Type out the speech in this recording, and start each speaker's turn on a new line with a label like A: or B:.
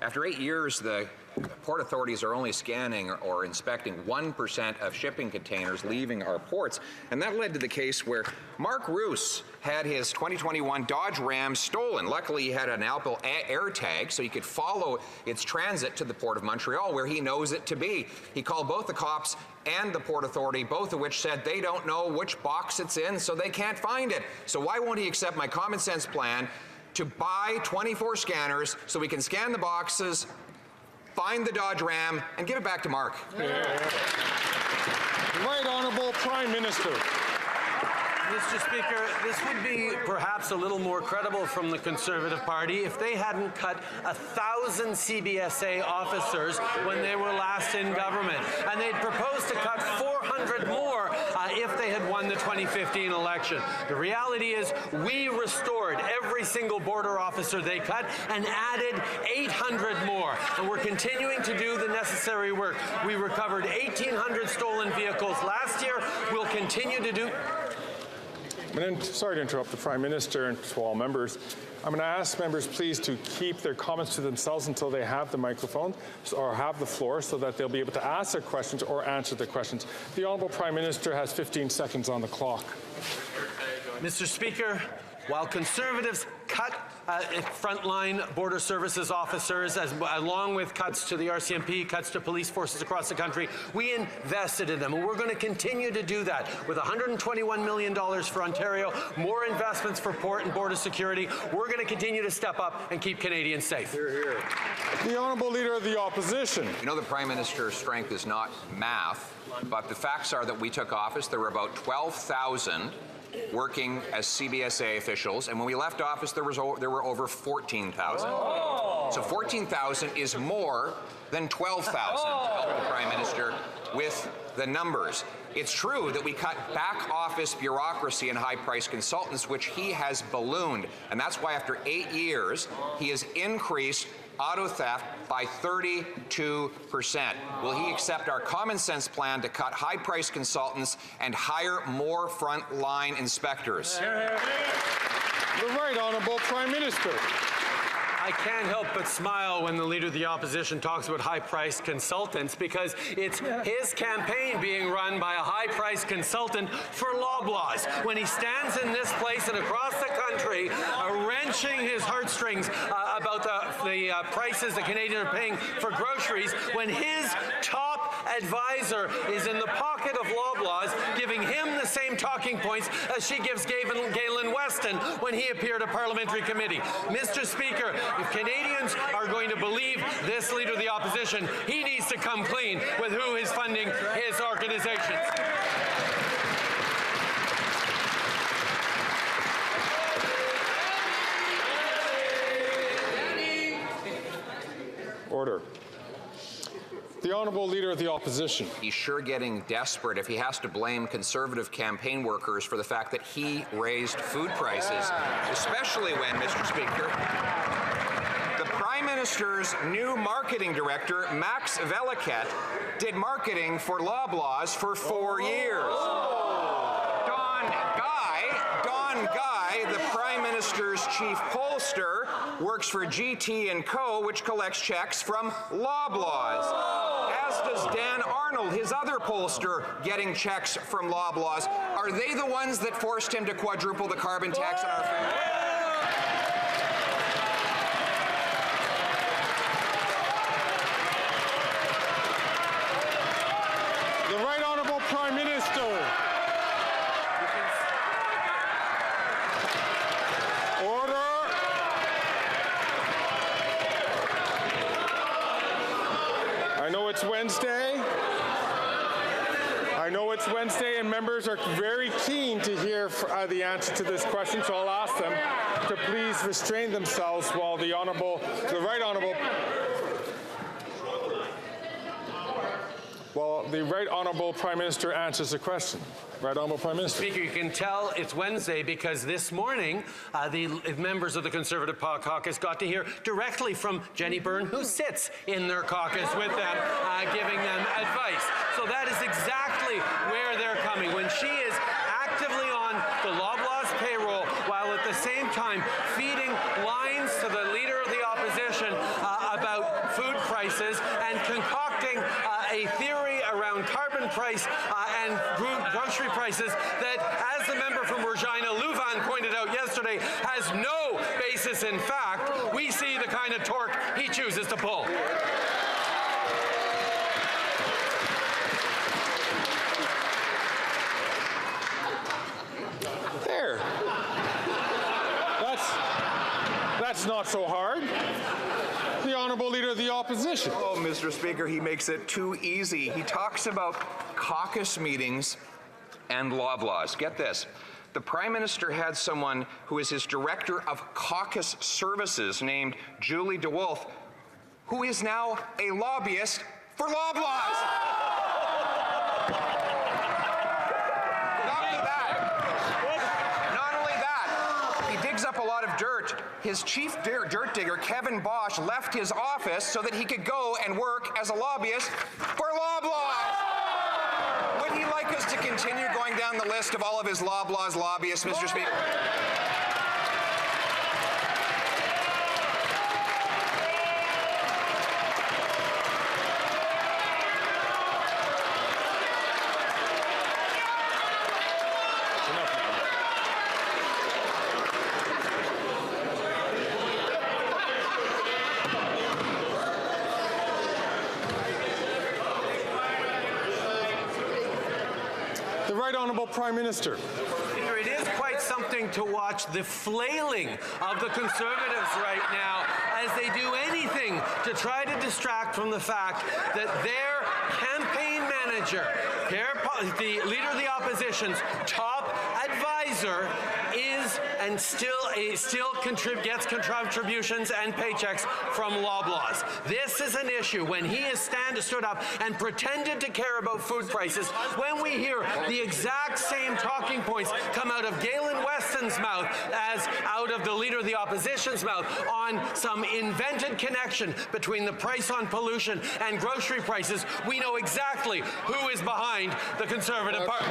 A: After 8 years, the port authorities are only scanning or inspecting 1% of shipping containers leaving our ports, and that led to the case where Mark Roos had his 2021 Dodge Ram stolen. Luckily, he had an Apple AirTag, so he could follow its transit to the Port of Montreal, where he knows it to be. He called both the cops and the Port Authority, both of which said they don't know which box it's in, so they can't find it. So why won't he accept my common sense plan to buy 24 scanners so we can scan the boxes, find the Dodge Ram, and give it back to Mark?
B: Yeah. Right Honourable Prime Minister.
C: Mr. Speaker, this would be perhaps a little more credible from the Conservative Party if they hadn't cut 1,000 CBSA officers when they were last in government. And they'd proposed to cut 400 more if they had won the 2015 election. The reality is we restored every single border officer they cut and added 800 more. And we're continuing to do the necessary work. We recovered 1,800 stolen vehicles last year. We'll continue to do...
B: Sorry to interrupt the Prime Minister and to all members. I'm going to ask members please to keep their comments to themselves until they have the microphone or have the floor so that they'll be able to ask their questions or answer their questions. The Honourable Prime Minister has 15 seconds on the clock.
C: Mr. Speaker, while Conservatives cut frontline border services officers, along with cuts to the RCMP, cuts to police forces across the country, we invested in them, and we're going to continue to do that with $121 million for Ontario, more investments for port and border security. We're going to continue to step up and keep Canadians safe.
B: Hear, hear. The Honourable Leader of the Opposition.
A: You know, the Prime Minister's strength is not math, but the facts are that we took office, there were about 12,000 working as CBSA officials, and when we left office, there were over 14,000. Oh. So 14,000 is more than 12,000 to help the Prime Minister with the numbers. It's true that we cut back office bureaucracy and high-priced consultants, which he has ballooned, and that's why after 8 years, he has increased auto theft by 32%. Will he accept our common sense plan to cut high-priced consultants and hire more front-line inspectors?
B: The Right Honourable Prime Minister.
C: I can't help but smile when the Leader of the Opposition talks about high-priced consultants, because it's his campaign being run by a high-priced consultant for Loblaws. When he stands in this place and across the country wrenching his heartstrings about the prices that Canadians are paying for groceries, when his top advisor is in the pocket of Loblaws giving him the same talking points as she gives Galen Weston when he appeared at Parliamentary Committee. Mr. Speaker, if Canadians are going to believe this Leader of the Opposition, he needs to come clean with who is funding his organizations.
B: Order. The Honourable Leader of the Opposition.
A: He's sure getting desperate if he has to blame Conservative campaign workers for the fact that he raised food prices, especially when, Mr. Speaker, the Prime Minister's new marketing director, Max Veliket, did marketing for Loblaws for 4 years. Don Guy, the Prime Minister's chief pollster, works for GT & Co., which collects checks from Loblaws. As does Dan Arnold, his other pollster, getting checks from Loblaws. Are they the ones that forced him to quadruple the carbon tax on our food?
B: The Right Honourable Prime Minister. Order. I know it's Wednesday. And members are very keen to hear the answer to this question, so I'll ask them to please restrain themselves while the Right Honourable Prime Minister answers the question. Right Honourable Prime Minister.
C: Speaker, you can tell it's Wednesday because this morning the members of the Conservative caucus got to hear directly from Jenny Byrne, who sits in their caucus with them, giving them advice. So that is exactly where they're coming. When she is actively on the Loblaws payroll, while at the same time feeding lines to the Leader of the Opposition about prices and concocting a theory around carbon price and grocery prices that, as the member from Regina Louvain pointed out yesterday, has no basis in fact. We see the kind of torque he chooses to pull.
B: There. That's not so hard. The Honourable Leader of the Opposition.
A: Oh, Mr. Speaker, he makes it too easy. He talks about caucus meetings and Loblaws. Get this. The Prime Minister had someone who is his Director of Caucus Services named Julie DeWolf, who is now a lobbyist for Loblaws. Not only that, he digs up a lot of dirt. His chief dirt digger, Kevin Bosch, left his office so that he could go and work as a lobbyist for Loblaws. Would he like us to continue going down the list of all of his Loblaws lobbyists, Mr. Speaker?
B: The Right Honourable Prime Minister.
C: It is quite something to watch the flailing of the Conservatives right now as they do anything to try to distract from the fact that their campaign manager, the Leader of the Opposition's top advisor, is and still gets contributions and paychecks from Loblaws. This is an issue when he has stood up and pretended to care about food prices, when we hear the exact same talking points come out of Galen Weston's mouth as out of the Leader of the Opposition's mouth on some invented connection between the price on pollution and grocery prices, we know exactly who is behind the Conservative Party.